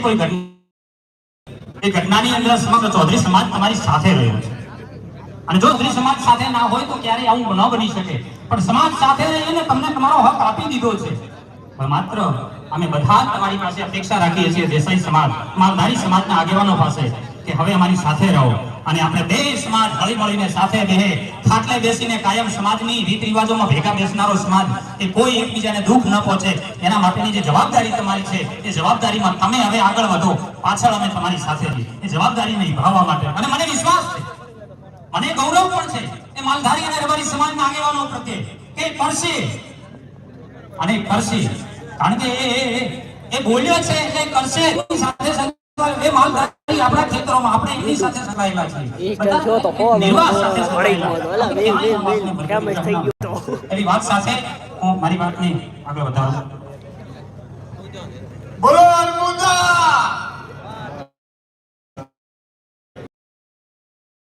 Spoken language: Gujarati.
કોઈ ઘટના એ ઘટનાની અંદર સમગ્ર ચૌધરી સમાજ તમારી સાથે રહ્યો છે અને જો ચૌધરી સમાજ સાથે ના હોય તો ક્યારેય આવું ન બની શકે પણ સમાજ સાથે રહીને તમને તમારો હક આપી દીધો છે પણ માત્ર અમે બધા તમારી પાસે અપેક્ષા રાખીએ છીએ દેસાઈ સમાજ માલધારી સમાજના આગેવાનો પાસે કે હવે અમારી સાથે રહો અને આપણે બે સમાજ હળી મળીને સાથે બેહે ખાટલે બેસીને કાયમ સમાજની રીત રિવાજોમાં ભેગા બેસનારો સમાજ એ કોઈ એકબીજાને દુઃખ ન પહોંચે એના માટેની જે જવાબદારી તમારી છે એ જવાબદારીમાં તમે હવે આગળ વધો પાછળ અમે તમારી સાથે છીએ એ જવાબદારીને નિભાવવા માટે અને મને વિશ્વાસ છે મને ગૌરવ પણ છે એ માલધારી અને રબારી સમાજના આગેવાનો પ્રત્યે કે કરશે અને કરશે કારણ કે એ બોલ્યો છે એટલે કરશે સાથે સાથે એ માલધારી આપણા ખેતરોમાં આપણે એની સાથે સંકળાયેલા છીએ નિર્વાહ સાથે એવી વાત સાથે હું મારી વાતને આગળ વધારું. બોલો અર્બુદા